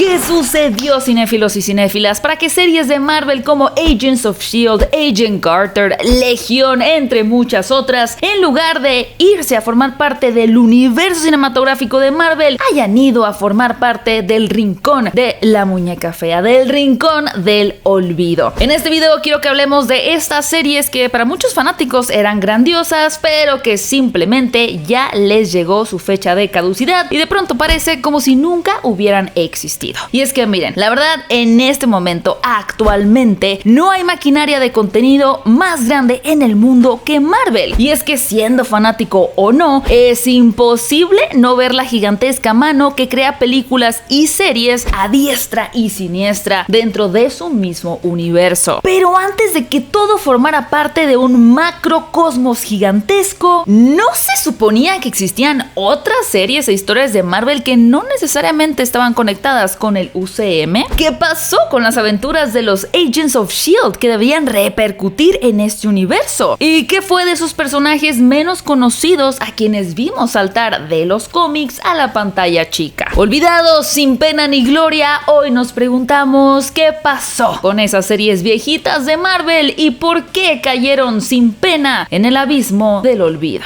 ¿Qué sucedió, cinéfilos y cinéfilas, para que series de Marvel como Agents of S.H.I.E.L.D., Agent Carter, Legión, entre muchas otras, en lugar de irse a formar parte del universo cinematográfico de Marvel, hayan ido a formar parte del rincón de la muñeca fea, del rincón del olvido? En este video quiero que hablemos de estas series que para muchos fanáticos eran grandiosas, pero que simplemente ya les llegó su fecha de caducidad y de pronto parece como si nunca hubieran existido. Y es que miren, la verdad, en este momento, actualmente, no hay maquinaria de contenido más grande en el mundo que Marvel. Y es que, siendo fanático o no, es imposible no ver la gigantesca mano que crea películas y series a diestra y siniestra dentro de su mismo universo. Pero antes de que todo formara parte de un macrocosmos gigantesco, ¿no se suponía que existían otras series e historias de Marvel que no necesariamente estaban conectadas con el UCM? ¿Qué pasó con las aventuras de los Agents of S.H.I.E.L.D. que debían repercutir en este universo? ¿Y qué fue de esos personajes menos conocidos a quienes vimos saltar de los cómics a la pantalla chica? Olvidados sin pena ni gloria, hoy nos preguntamos qué pasó con esas series viejitas de Marvel y por qué cayeron sin pena en el abismo del olvido.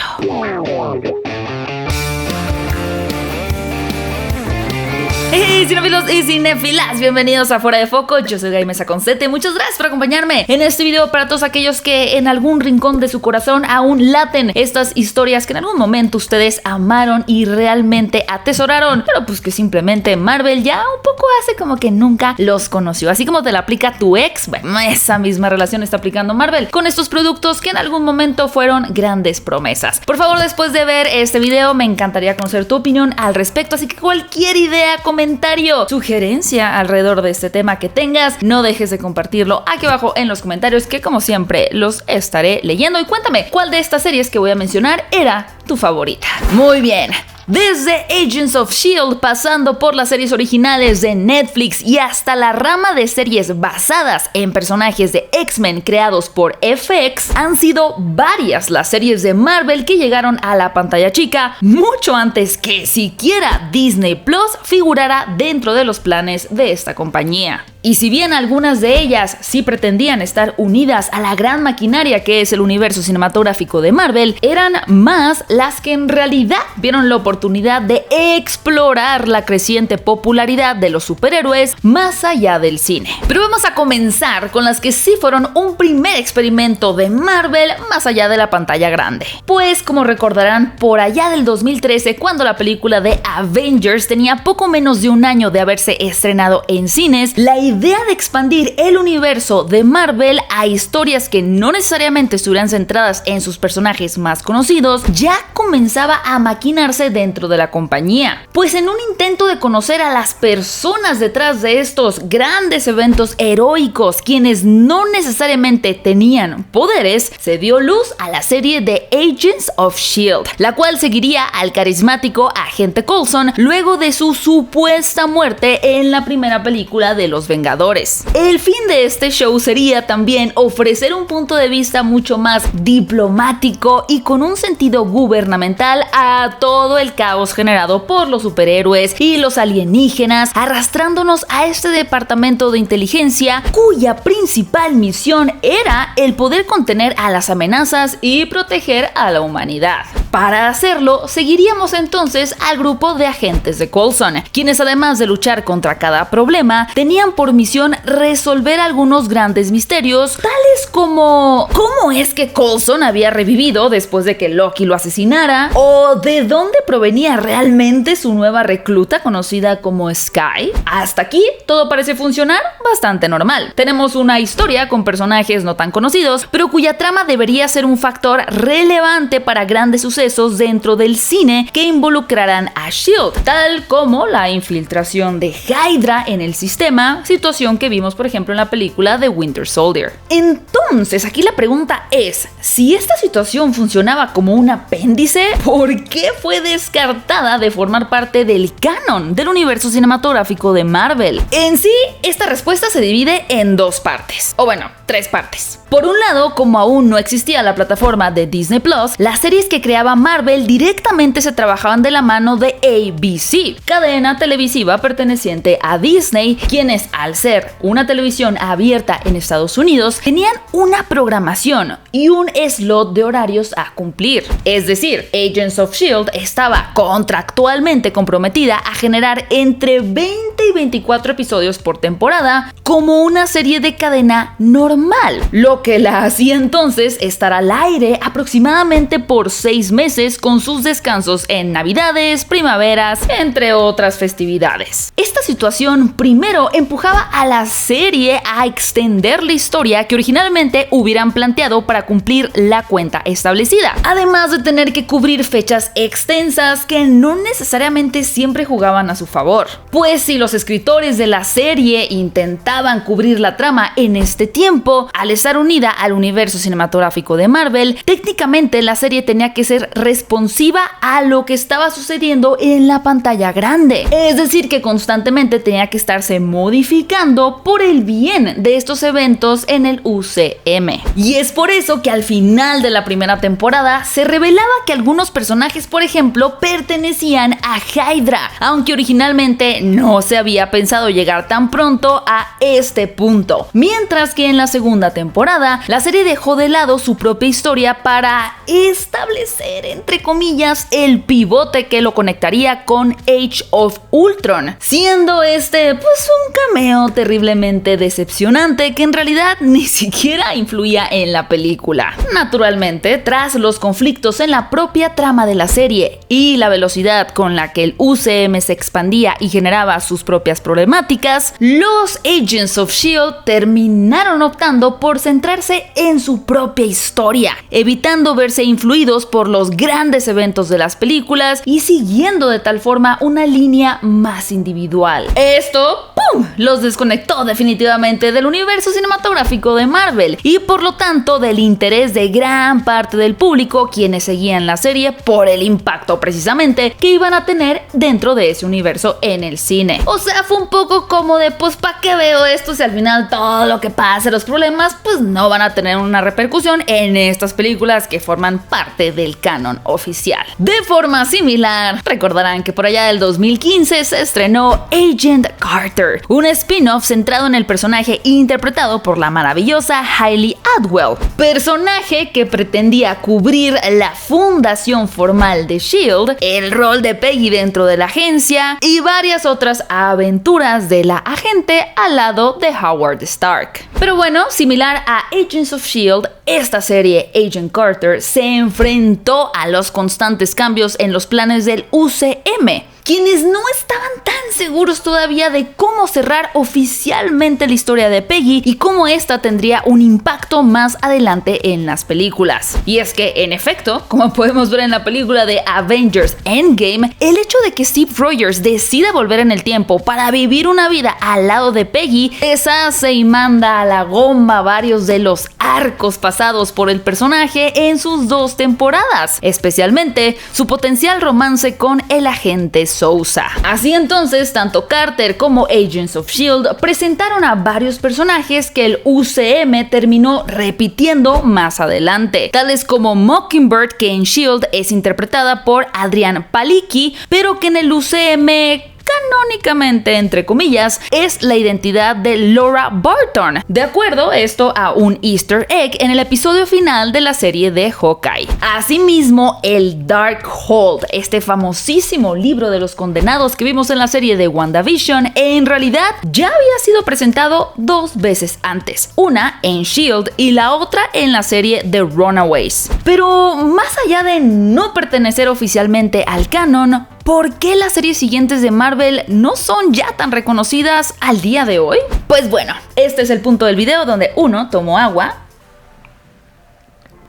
Hey, cinéfilos y cinéfilas, bienvenidos a Fuera de Foco. Yo soy Gaby Mesa Concete. Muchas gracias por acompañarme en este video. Para todos aquellos que en algún rincón de su corazón aún laten estas historias que en algún momento ustedes amaron y realmente atesoraron, pero pues que simplemente Marvel ya un poco hace como que nunca los conoció. Así como te la aplica tu ex, bueno, esa misma relación está aplicando Marvel con estos productos que en algún momento fueron grandes promesas. Por favor, después de ver este video, me encantaría conocer tu opinión al respecto, así que cualquier idea, comentario, sugerencia alrededor de este tema que tengas, no dejes de compartirlo aquí abajo en los comentarios, que como siempre los estaré leyendo. Y cuéntame, ¿cuál de estas series que voy a mencionar era tu favorita? Muy bien. Desde Agents of S.H.I.E.L.D., pasando por las series originales de Netflix y hasta la rama de series basadas en personajes de X-Men creados por FX, han sido varias las series de Marvel que llegaron a la pantalla chica mucho antes que siquiera Disney Plus figurara dentro de los planes de esta compañía. Y si bien algunas de ellas sí pretendían estar unidas a la gran maquinaria que es el universo cinematográfico de Marvel, eran más las que en realidad vieron la oportunidad de explorar la creciente popularidad de los superhéroes más allá del cine. Pero vamos a comenzar con las que sí fueron un primer experimento de Marvel más allá de la pantalla grande. Pues como recordarán, por allá del 2013, cuando la película de Avengers tenía poco menos de un año de haberse estrenado en cines, la idea de expandir el universo de Marvel a historias que no necesariamente estuvieran centradas en sus personajes más conocidos ya comenzaba a maquinarse dentro de la compañía. Pues en un intento de conocer a las personas detrás de estos grandes eventos heroicos, quienes no necesariamente tenían poderes, se dio luz a la serie de Agents of S.H.I.E.L.D., la cual seguiría al carismático agente Coulson luego de su supuesta muerte en la primera película de los Vengadores. El fin de este show sería también ofrecer un punto de vista mucho más diplomático y con un sentido gubernamental a todo el caos generado por los superhéroes y los alienígenas, arrastrándonos a este departamento de inteligencia cuya principal misión era el poder contener a las amenazas y proteger a la humanidad. Para hacerlo, seguiríamos entonces al grupo de agentes de Coulson, quienes además de luchar contra cada problema, tenían por misión resolver algunos grandes misterios, tales como ¿cómo es que Coulson había revivido después de que Loki lo asesinara? ¿O de dónde provenía realmente su nueva recluta conocida como Sky? Hasta aquí todo parece funcionar bastante normal. Tenemos una historia con personajes no tan conocidos, pero cuya trama debería ser un factor relevante para grandes sucesos dentro del cine que involucrarán a S.H.I.E.L.D., tal como la infiltración de Hydra en el sistema, situación que vimos, por ejemplo, en la película de Winter Soldier. Entonces, aquí la pregunta es, si esta situación funcionaba como un apéndice, ¿por qué fue descartada de formar parte del canon del universo cinematográfico de Marvel? En sí, esta respuesta se divide en dos partes, o bueno, tres partes. Por un lado, como aún no existía la plataforma de Disney Plus, las series que creaba Marvel directamente se trabajaban de la mano de ABC, cadena televisiva perteneciente a Disney, quienes, al ser una televisión abierta en Estados Unidos, tenían una programación y un slot de horarios a cumplir. Es decir, Agents of S.H.I.E.L.D. estaba contractualmente comprometida a generar entre 20 y 24 episodios por temporada como una serie de cadena normal, lo que la hacía entonces estar al aire aproximadamente por 6 meses con sus descansos en navidades, primaveras, entre otras festividades. Esta situación primero empujaba a la serie a extender la historia que originalmente hubieran planteado para cumplir la cuenta establecida, además de tener que cubrir fechas extensas que no necesariamente siempre jugaban a su favor. Pues si los escritores de la serie intentaban cubrir la trama en este tiempo, al estar unida al universo cinematográfico de Marvel, técnicamente la serie tenía que ser responsiva a lo que estaba sucediendo en la pantalla grande. Es decir, que constantemente tenía que estarse modificando por el bien de estos eventos en el UCM. Y es por eso que al final de la primera temporada se revelaba que algunos personajes, por ejemplo, pertenecían a Hydra, aunque originalmente no se había pensado llegar tan pronto a este punto. Mientras que en la segunda temporada, la serie dejó de lado su propia historia para establecer, entre comillas, el pivote que lo conectaría con Age of Ultron, siendo este pues un cameo terriblemente decepcionante que en realidad ni siquiera influía en la película. Naturalmente, tras los conflictos en la propia trama de la serie y la velocidad con la que el UCM se expandía y generaba sus propias problemáticas, los Agents of S.H.I.E.L.D. terminaron optando por centrarse en su propia historia, evitando verse influidos por los grandes eventos de las películas y siguiendo de tal forma una línea más individual. Esto, ¡pum!, los desconectó definitivamente del universo cinematográfico de Marvel y por lo tanto del interés de gran parte del público, quienes seguían la serie por el impacto precisamente que iban a tener dentro de ese universo en el cine. O sea, fue un poco como de pues ¿para qué veo esto si al final todo lo que pase, los problemas, pues no van a tener una repercusión en estas películas que forman parte del canon oficial? De forma similar, recordarán que por allá del 2015 se estrenó Agent Carter, un spin-off centrado en el personaje interpretado por la maravillosa Hayley Atwell, personaje que pretendía cubrir la fundación formal de S.H.I.E.L.D., el rol de Peggy dentro de la agencia y varias otras aventuras de la agente al lado de Howard Stark. Pero bueno, similar a Agents of S.H.I.E.L.D., esta serie Agent Carter se enfrentó a los constantes cambios en los planes del UCM, quienes no estaban tan seguros todavía de cómo cerrar oficialmente la historia de Peggy y cómo esta tendría un impacto más adelante en las películas. Y es que, en efecto, como podemos ver en la película de Avengers Endgame, el hecho de que Steve Rogers decida volver en el tiempo para vivir una vida al lado de Peggy deshace y manda a la goma varios de los arcos pasados por el personaje en sus 2 temporadas, especialmente su potencial romance con el agente Sousa. Así entonces, tanto Carter como Agents of S.H.I.E.L.D. presentaron a varios personajes que el UCM terminó repitiendo más adelante, tales como Mockingbird, que en S.H.I.E.L.D. es interpretada por Adrianne Palicki, pero que en el UCM canónicamente, entre comillas, es la identidad de Laura Barton, de acuerdo esto a un easter egg en el episodio final de la serie de Hawkeye. Asimismo, el Darkhold, este famosísimo libro de los condenados que vimos en la serie de WandaVision, en realidad ya había sido presentado 2 veces antes, una en S.H.I.E.L.D. y la otra en la serie The Runaways. Pero más allá de no pertenecer oficialmente al canon, ¿por qué las series siguientes de Marvel no son ya tan reconocidas al día de hoy? Pues bueno, este es el punto del video donde uno tomo agua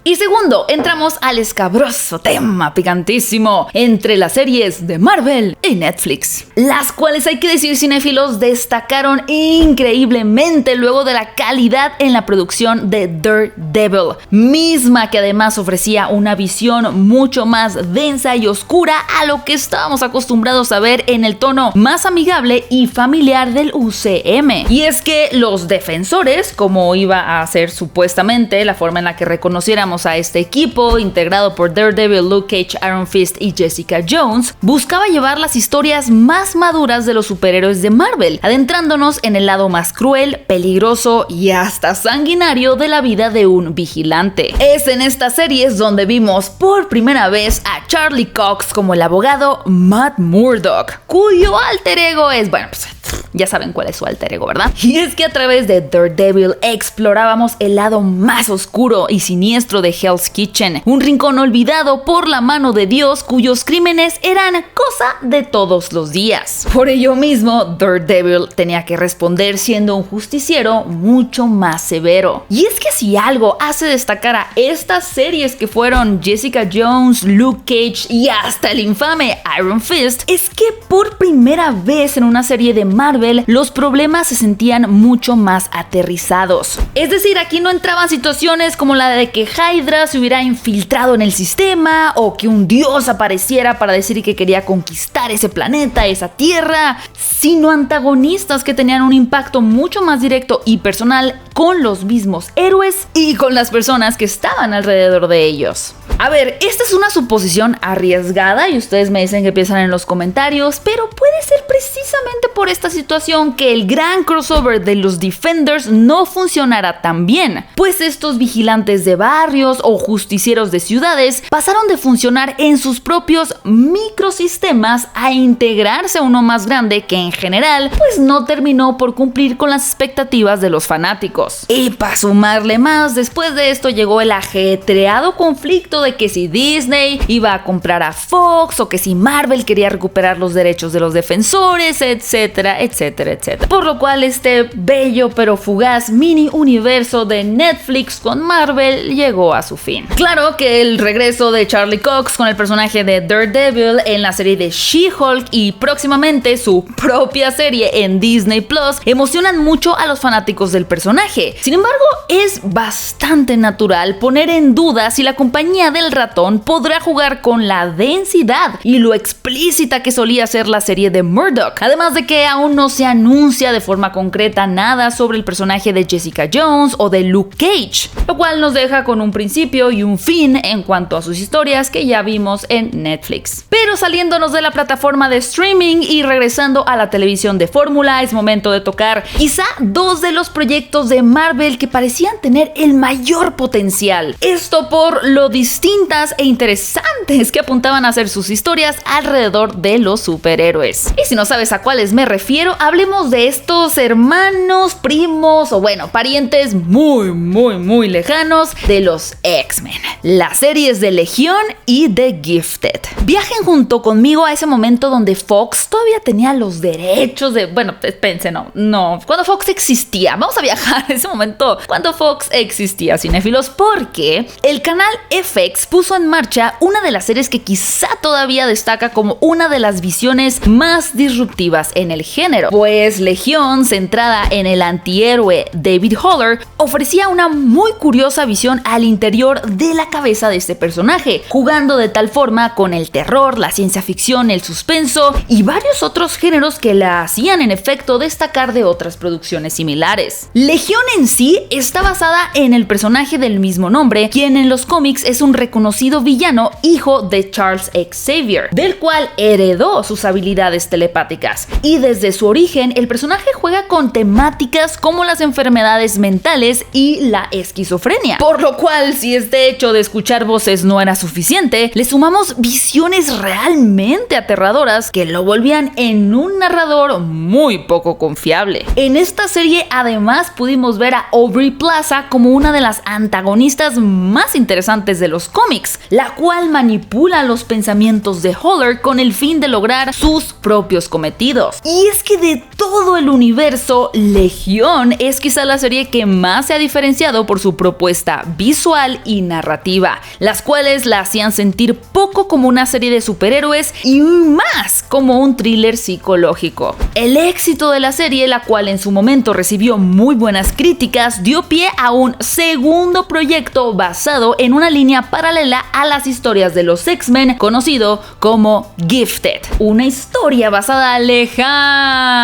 Y segundo, entramos al escabroso tema picantísimo entre las series de Marvel y Netflix, las cuales, hay que decir, cinéfilos, destacaron increíblemente luego de la calidad en la producción de Daredevil, misma que además ofrecía una visión mucho más densa y oscura a lo que estábamos acostumbrados a ver en el tono más amigable y familiar del UCM. Y es que los defensores, como iba a ser supuestamente la forma en la que reconociéramos a este equipo integrado por Daredevil, Luke Cage, Iron Fist y Jessica Jones, buscaba llevar las historias más maduras de los superhéroes de Marvel, adentrándonos en el lado más cruel, peligroso y hasta sanguinario de la vida de un vigilante. Es en estas series donde vimos por primera vez a Charlie Cox como el abogado Matt Murdock, cuyo alter ego es, bueno, pues ya saben cuál es su alter ego, ¿verdad? Y es que a través de Daredevil explorábamos el lado más oscuro y siniestro de Hell's Kitchen, un rincón olvidado por la mano de Dios cuyos crímenes eran cosa de todos los días. Por ello mismo, Daredevil tenía que responder siendo un justiciero mucho más severo. Y es que si algo hace destacar a estas series que fueron Jessica Jones, Luke Cage y hasta el infame Iron Fist, es que por primera vez en una serie de Marvel, los problemas se sentían mucho más aterrizados. Es decir, aquí no entraban situaciones como la de que Hydra se hubiera infiltrado en el sistema o que un dios apareciera para decir que quería conquistar ese planeta, esa tierra, sino antagonistas que tenían un impacto mucho más directo y personal con los mismos héroes y con las personas que estaban alrededor de ellos. A ver, esta es una suposición arriesgada y ustedes me dicen qué piensan en los comentarios, pero puede ser precisamente por esta situación que el gran crossover de los Defenders no funcionara tan bien, pues estos vigilantes de barrios o justicieros de ciudades pasaron de funcionar en sus propios microsistemas a integrarse a uno más grande que en general pues no terminó por cumplir con las expectativas de los fanáticos. Y para sumarle más, después de esto llegó el ajetreado conflicto de que si Disney iba a comprar a Fox o que si Marvel quería recuperar los derechos de los defensores, etcétera, etcétera, etcétera. Por lo cual este bello pero fugaz mini universo de Netflix con Marvel llegó a su fin. Claro que el regreso de Charlie Cox con el personaje de Daredevil en la serie de She-Hulk y próximamente su propia serie en Disney Plus emocionan mucho a los fanáticos del personaje. Sin embargo, es bastante natural poner en duda si la compañía del ratón podrá jugar con la densidad y lo explícita que solía ser la serie de Murdock, además de que aún no se anuncia de forma concreta nada sobre el personaje de Jessica Jones o de Luke Cage, lo cual nos deja con un principio y un fin en cuanto a sus historias que ya vimos en Netflix. Pero saliéndonos de la plataforma de streaming y regresando a la televisión de fórmula, es momento de tocar quizá dos de los proyectos de Marvel que parecían tener el mayor potencial. Esto por lo distintas e interesantes que apuntaban a hacer sus historias alrededor de los superhéroes. Y si no sabes a cuáles me refiero, hablemos de estos hermanos, primos o bueno, parientes muy lejanos de los X-Men, las series de Legión y de Gifted. Viajen junto conmigo a ese momento donde Fox todavía tenía los derechos de, bueno, espérense, no, cuando Fox existía, vamos a viajar a ese momento cuando Fox existía, cinéfilos, porque el canal FX puso en marcha una de las series que quizá todavía destaca como una de las visiones más disruptivas en el género, pues Legión, centrada en el antihéroe David Haller, ofrecía una muy curiosa visión al interior de la cabeza de este personaje, jugando de tal forma con el terror, la ciencia ficción, el suspenso y varios otros géneros que la hacían en efecto destacar de otras producciones similares. Legión en sí está basada en el personaje del mismo nombre, quien en los cómics es un reconocido villano hijo de Charles Xavier, del cual heredó sus habilidades telepáticas. Y desde su origen, el personaje juega con temáticas como las enfermedades mentales y la esquizofrenia. Por lo cual, si este hecho de escuchar voces no era suficiente, le sumamos visiones realmente aterradoras que lo volvían en un narrador muy poco confiable. En esta serie, además, pudimos ver a Aubrey Plaza como una de las antagonistas más interesantes de los cómics, la cual manipula los pensamientos de Haller con el fin de lograr sus propios cometidos. Y es que de todo el universo, Legión es quizá la serie que más se ha diferenciado por su propuesta visual y narrativa, las cuales la hacían sentir poco como una serie de superhéroes y más como un thriller psicológico. El éxito de la serie, la cual en su momento recibió muy buenas críticas, dio pie a un segundo proyecto basado en una línea paralela a las historias de los X-Men, conocido como Gifted, una historia basada lejanamente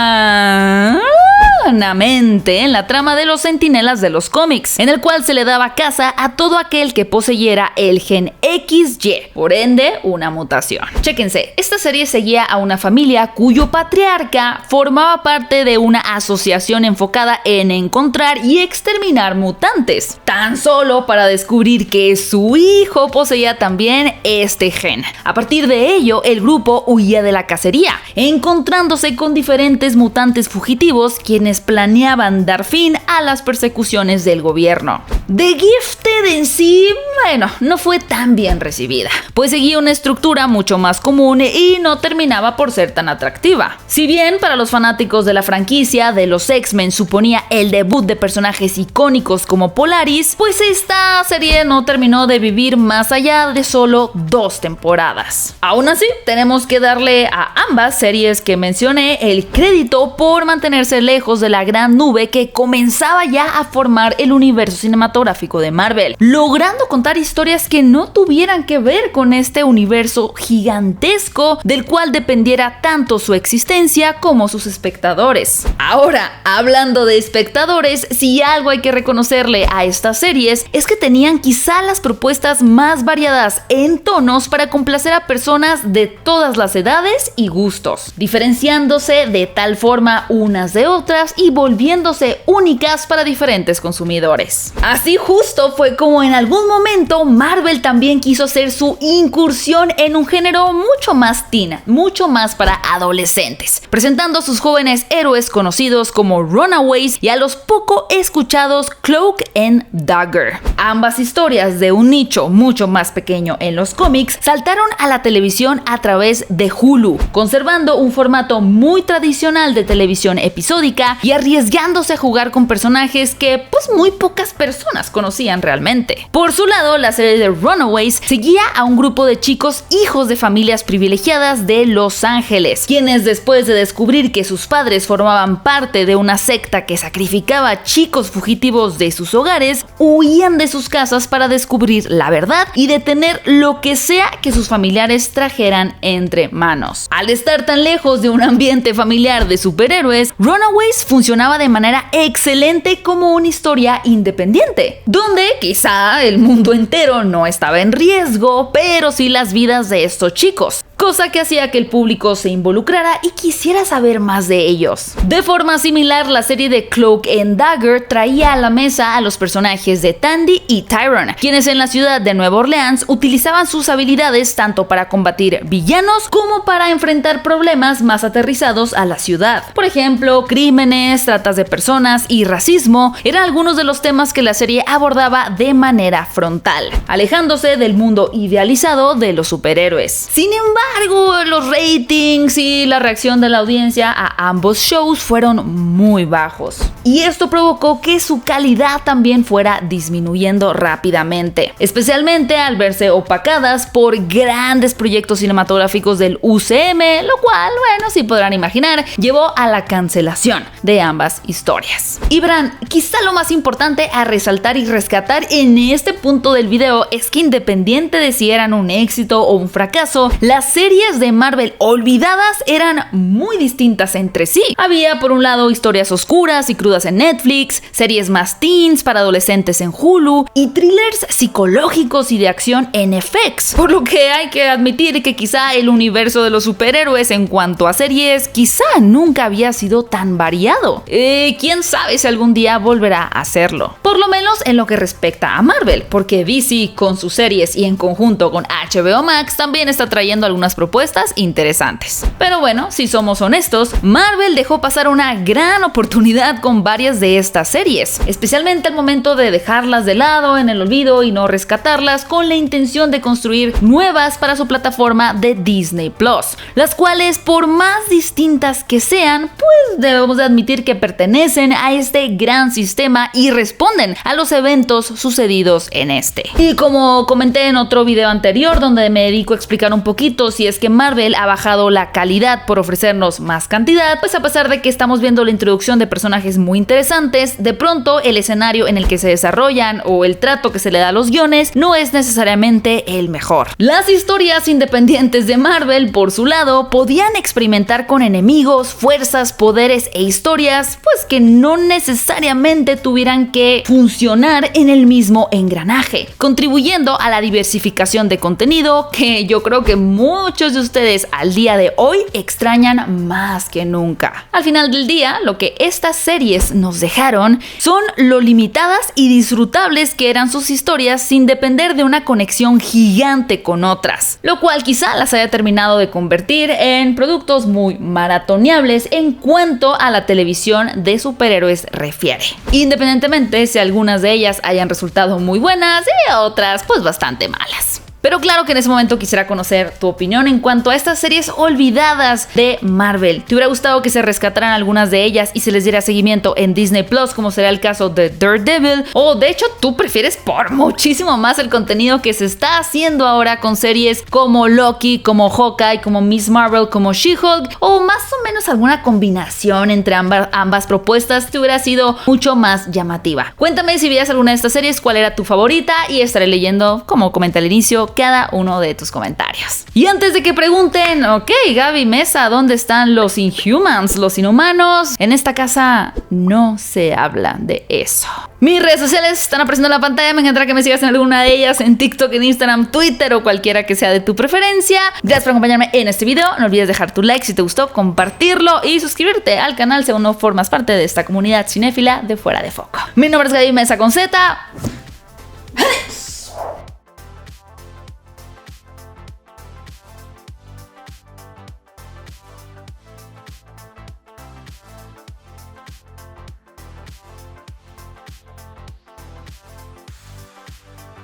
en la trama de los Centinelas de los cómics, en el cual se le daba caza a todo aquel que poseyera el gen XY, por ende una mutación. Chéquense, esta serie seguía a una familia cuyo patriarca formaba parte de una asociación enfocada en encontrar y exterminar mutantes, tan solo para descubrir que su hijo poseía también este gen. A partir de ello, el grupo huía de la cacería, encontrándose con diferentes mutantes fugitivos quienes planeaban dar fin a las persecuciones del gobierno. The Gifted en sí, no fue tan bien recibida, pues seguía una estructura mucho más común y no terminaba por ser tan atractiva. Si bien para los fanáticos de la franquicia de los X-Men suponía el debut de personajes icónicos como Polaris, pues esta serie no terminó de vivir más allá de solo 2 temporadas. Aún así, tenemos que darle a ambas series que mencioné el crédito por mantenerse lejos de la gran nube que comenzaba ya a formar el universo cinematográfico de Marvel, logrando contar historias que no tuvieran que ver con este universo gigantesco del cual dependiera tanto su existencia como sus espectadores. Ahora, hablando de espectadores, si algo hay que reconocerle a estas series es que tenían quizá las propuestas más variadas en tonos para complacer a personas de todas las edades y gustos, diferenciándose de tal forma unas de otras y volviéndose únicas para diferentes consumidores. Así justo fue como en algún momento Marvel también quiso hacer su incursión en un género mucho más teen, mucho más para adolescentes, presentando a sus jóvenes héroes conocidos como Runaways y a los poco escuchados Cloak and Dagger. Ambas historias de un nicho mucho más pequeño en los cómics saltaron a la televisión a través de Hulu, conservando un formato muy tradicional de televisión episódica y arriesgándose a jugar con personajes que muy pocas personas conocían realmente. Por su lado, la serie de Runaways seguía a un grupo de chicos hijos de familias privilegiadas de Los Ángeles, quienes después de descubrir que sus padres formaban parte de una secta que sacrificaba chicos fugitivos de sus hogares, huían de sus casas para descubrir la verdad y detener lo que sea que sus familiares trajeran entre manos. Al estar tan lejos de un ambiente familiar de superhéroes, Runaways funcionaba de manera excelente como una historia independiente, donde quizá el mundo entero no estaba en riesgo, pero sí las vidas de estos chicos, cosa que hacía que el público se involucrara y quisiera saber más de ellos. De forma similar, la serie de Cloak and Dagger traía a la mesa a los personajes de Tandy y Tyrone, quienes en la ciudad de Nueva Orleans utilizaban sus habilidades tanto para combatir villanos como para enfrentar problemas más aterrizados a la ciudad. Por ejemplo, crímenes, tratas de personas y racismo eran algunos de los temas que la serie abordaba de manera frontal, alejándose del mundo idealizado de los superhéroes. Sin embargo, los ratings y la reacción de la audiencia a ambos shows fueron muy bajos, y esto provocó que su calidad también fuera disminuyendo rápidamente, especialmente al verse opacadas por grandes proyectos cinematográficos del UCM, lo cual, sí podrán imaginar, llevó a la cancelación de ambas historias. Y verán, quizá lo más importante a resaltar y rescatar en este punto del video es que independiente de si eran un éxito o un fracaso, las series de Marvel olvidadas eran muy distintas entre sí. Había por un lado historias oscuras y crudas en Netflix, series más teens para adolescentes en Hulu y thrillers psicológicos y de acción en FX, por lo que hay que admitir que quizá el universo de los superhéroes en cuanto a series quizá nunca había sido tan variado. Quién sabe si algún día volverá a hacerlo, por lo menos en lo que respecta a Marvel, porque DC con sus series y en conjunto con HBO Max también está trayendo algunas algunas propuestas interesantes. Pero bueno, si somos honestos, Marvel dejó pasar una gran oportunidad con varias de estas series, especialmente al momento de dejarlas de lado en el olvido y no rescatarlas con la intención de construir nuevas para su plataforma de Disney Plus, las cuales, por más distintas que sean, pues debemos de admitir que pertenecen a este gran sistema y responden a los eventos sucedidos en este. Y como comenté en otro video anterior donde me dedico a explicar un poquito si es que Marvel ha bajado la calidad por ofrecernos más cantidad, pues a pesar de que estamos viendo la introducción de personajes muy interesantes, de pronto el escenario en el que se desarrollan o el trato que se le da a los guiones no es necesariamente el mejor. Las historias independientes de Marvel, por su lado, podían experimentar con enemigos, fuerzas, poderes e historias, pues que no necesariamente tuvieran que funcionar en el mismo engranaje, contribuyendo a la diversificación de contenido que yo creo que muchos de ustedes al día de hoy extrañan más que nunca. Al final del día, lo que estas series nos dejaron son lo limitadas y disfrutables que eran sus historias sin depender de una conexión gigante con otras, lo cual quizá las haya terminado de convertir en productos muy maratoneables en cuanto a la televisión de superhéroes refiere, independientemente si algunas de ellas hayan resultado muy buenas y otras pues bastante malas. Pero claro que en ese momento quisiera conocer tu opinión en cuanto a estas series olvidadas de Marvel. ¿Te hubiera gustado que se rescataran algunas de ellas y se les diera seguimiento en Disney Plus, como será el caso de Daredevil? O de hecho tú prefieres por muchísimo más el contenido que se está haciendo ahora con series como Loki, como Hawkeye, como Miss Marvel, como She-Hulk, o más o menos alguna combinación entre ambas propuestas te hubiera sido mucho más llamativa. Cuéntame si veías alguna de estas series, cuál era tu favorita y estaré leyendo, como comenté al inicio, cada uno de tus comentarios. Y antes de que pregunten, ok, Gaby Mesa, ¿dónde están los Inhumans, los inhumanos? En esta casa no se habla de eso. Mis redes sociales están apareciendo en la pantalla, me encantará que me sigas en alguna de ellas, en TikTok, en Instagram, Twitter o cualquiera que sea de tu preferencia. Gracias por acompañarme en este video, no olvides dejar tu like si te gustó, compartirlo y suscribirte al canal si aún no formas parte de esta comunidad cinéfila de Fuera de Foco. Mi nombre es Gaby Mesa con Z.